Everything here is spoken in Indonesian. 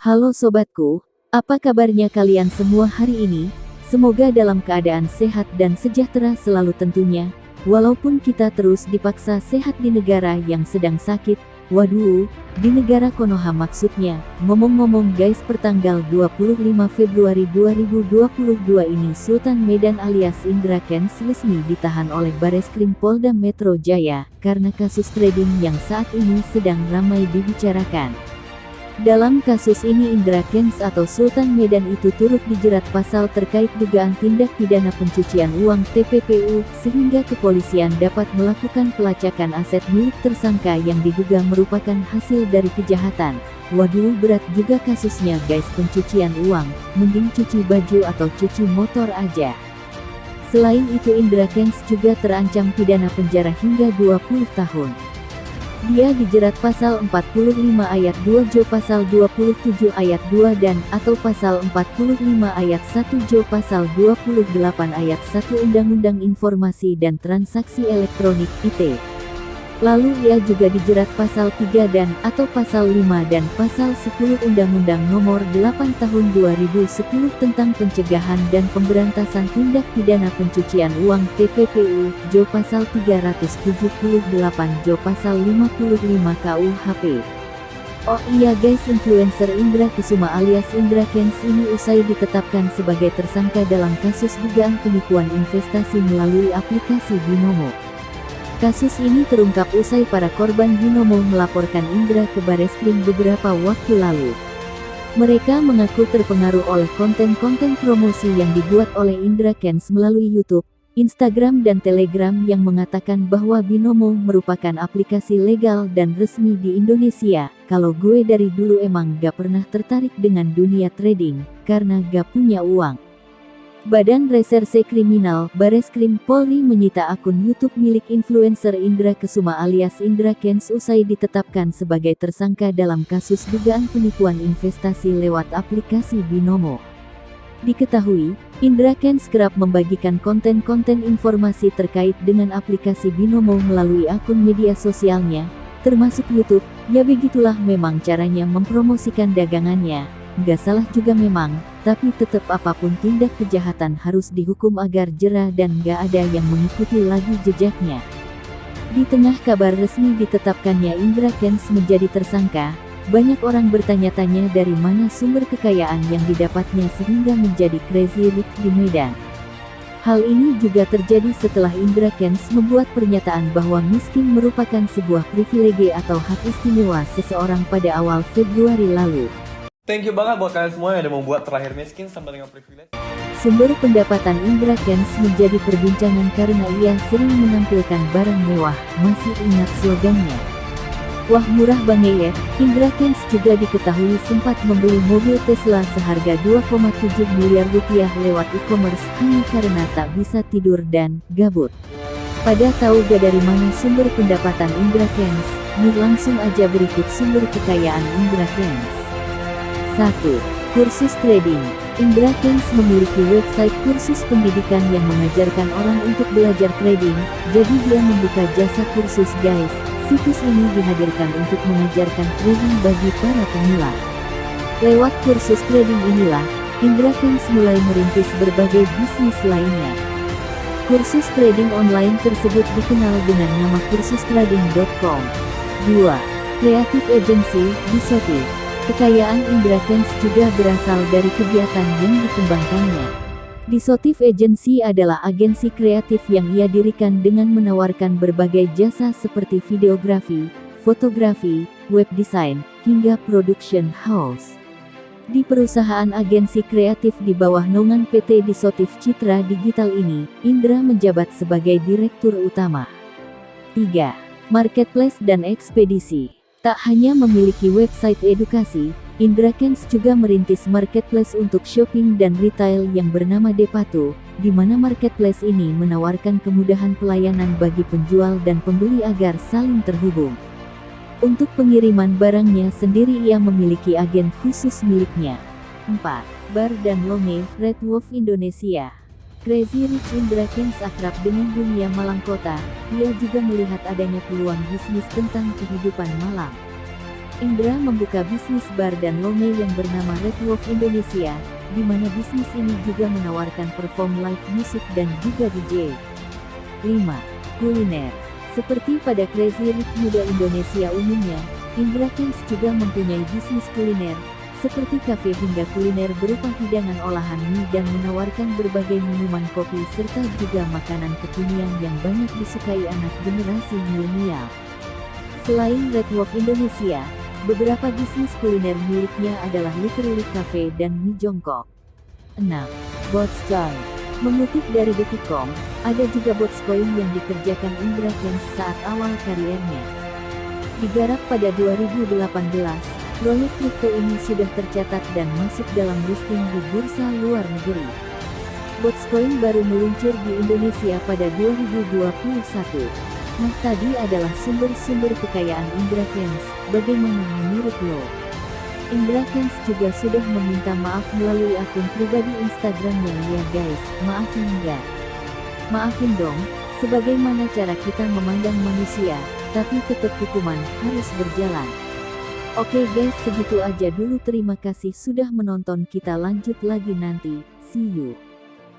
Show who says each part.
Speaker 1: Halo sobatku, apa kabarnya kalian semua hari ini? Semoga dalam keadaan sehat dan sejahtera selalu tentunya, walaupun kita terus dipaksa sehat di negara yang sedang sakit. Waduh, di negara Konoha maksudnya. Ngomong-ngomong guys, pertanggal 25 Februari 2022 ini Sultan Medan alias Indra Kents resmi ditahan oleh Bareskrim Polda Metro Jaya karena kasus trading yang saat ini sedang ramai dibicarakan. Dalam kasus ini Indra Kents atau Sultan Medan itu turut dijerat pasal terkait dugaan tindak pidana pencucian uang (TPPU) sehingga kepolisian dapat melakukan pelacakan aset milik tersangka yang diduga merupakan hasil dari kejahatan. Waduh, berat juga kasusnya guys, pencucian uang, mending cuci baju atau cuci motor aja. Selain itu Indra Kents juga terancam pidana penjara hingga 20 tahun. Dia dijerat pasal 45 ayat 2 Jo pasal 27 ayat 2 dan atau pasal 45 ayat 1 Jo pasal 28 ayat 1 Undang-Undang Informasi dan Transaksi Elektronik (ITE). Lalu ia juga dijerat pasal 3 dan atau pasal 5 dan pasal 10 Undang-Undang Nomor 8 Tahun 2010 tentang Pencegahan dan Pemberantasan Tindak Pidana Pencucian Uang (TPPU), Jo pasal 378 Jo pasal 55 KUHP. Oh iya guys, influencer Indra Kusuma alias Indra Kents ini usai ditetapkan sebagai tersangka dalam kasus dugaan penipuan investasi melalui aplikasi Binomo. Kasus ini terungkap usai para korban Binomo melaporkan Indra ke Bareskrim beberapa waktu lalu. Mereka mengaku terpengaruh oleh konten-konten promosi yang dibuat oleh Indra Kents melalui YouTube, Instagram dan Telegram yang mengatakan bahwa Binomo merupakan aplikasi legal dan resmi di Indonesia. Kalau gue dari dulu emang gak pernah tertarik dengan dunia trading, karena gak punya uang. Badan Reserse Kriminal Bareskrim Polri menyita akun YouTube milik influencer Indra Kusuma alias Indra Kents usai ditetapkan sebagai tersangka dalam kasus dugaan penipuan investasi lewat aplikasi Binomo. Diketahui, Indra Kents kerap membagikan konten-konten informasi terkait dengan aplikasi Binomo melalui akun media sosialnya, termasuk YouTube. Ya begitulah memang caranya mempromosikan dagangannya. Gak salah juga memang, tapi tetap apapun tindak kejahatan harus dihukum agar jera dan gak ada yang mengikuti lagi jejaknya. Di tengah kabar resmi ditetapkannya Indra Kents menjadi tersangka, banyak orang bertanya-tanya dari mana sumber kekayaan yang didapatnya sehingga menjadi crazy rich di Medan. Hal ini juga terjadi setelah Indra Kents membuat pernyataan bahwa miskin merupakan sebuah privilege atau hak istimewa seseorang pada awal Februari lalu.
Speaker 2: Thank you banget buat kalian semua yang udah membuat terakhir miskin sama dengan privilege.
Speaker 1: Sumber pendapatan Indra Kents menjadi perbincangan karena ia sering menampilkan barang mewah. Masih ingat slogannya? Wah murah banget. Indra Kents juga diketahui sempat membeli mobil Tesla seharga 2,7 miliar rupiah lewat e-commerce hanya karena tak bisa tidur dan gabut. Pada tahu gak dari mana sumber pendapatan Indra Kents? Nih langsung aja berikut sumber kekayaan Indra Kents. 1. Kursus trading. Indra Kents memiliki website kursus pendidikan yang mengajarkan orang untuk belajar trading, jadi dia membuka jasa kursus guys. Situs ini dihadirkan untuk mengajarkan trading bagi para pemula. Lewat kursus trading inilah, Indra Kents mulai merintis berbagai bisnis lainnya. Kursus trading online tersebut dikenal dengan nama kursustrading.com. 2. Creative Agency, Disotif. Kekayaan Indra Kents juga berasal dari kegiatan yang dikembangkannya. Disotif Agency adalah agensi kreatif yang ia dirikan dengan menawarkan berbagai jasa seperti videografi, fotografi, web design, hingga production house. Di perusahaan agensi kreatif di bawah naungan PT Disotif Citra Digital ini, Indra menjabat sebagai direktur utama. 3. Marketplace dan ekspedisi. Tak hanya memiliki website edukasi, Indra Kents juga merintis marketplace untuk shopping dan retail yang bernama Depato, di mana marketplace ini menawarkan kemudahan pelayanan bagi penjual dan pembeli agar saling terhubung. Untuk pengiriman barangnya sendiri ia memiliki agen khusus miliknya. 4. Bar dan Longe, Red Wolf Indonesia. Crazy Rich Indra Kents akrab dengan dunia malam kota, ia juga melihat adanya peluang bisnis tentang kehidupan malam. Indra membuka bisnis bar dan lounge yang bernama Red Wolf Indonesia, di mana bisnis ini juga menawarkan perform live music dan juga DJ. 5. Kuliner. Seperti pada Crazy Rich Muda Indonesia umumnya, Indra Kens juga mempunyai bisnis kuliner, seperti kafe hingga kuliner berupa hidangan olahan mie dan menawarkan berbagai minuman kopi serta juga makanan kekinian yang banyak disukai anak generasi milenial. Selain Red Wolf Indonesia, beberapa bisnis kuliner miliknya adalah Literally Cafe dan Mie Jongkok. 6. Botscoin. Mengutip dari Detik.com, ada juga Botscoin yang dikerjakan Indra Kens saat awal kariernya. Digarap pada 2018, proyek kripto ini sudah tercatat dan masuk dalam listing di bursa luar negeri. Botscoin baru meluncur di Indonesia pada 2021. Nah, tadi adalah sumber-sumber kekayaan Indra Kens. Bagaimana menurut lo? Indra Kens juga sudah meminta maaf melalui akun pribadi Instagramnya. Ya guys, maafin nggak? Maafin dong, sebagaimana cara kita memandang manusia, tapi tetap hukuman harus berjalan. Oke guys, segitu aja dulu, terima kasih sudah menonton, kita lanjut lagi nanti, see you.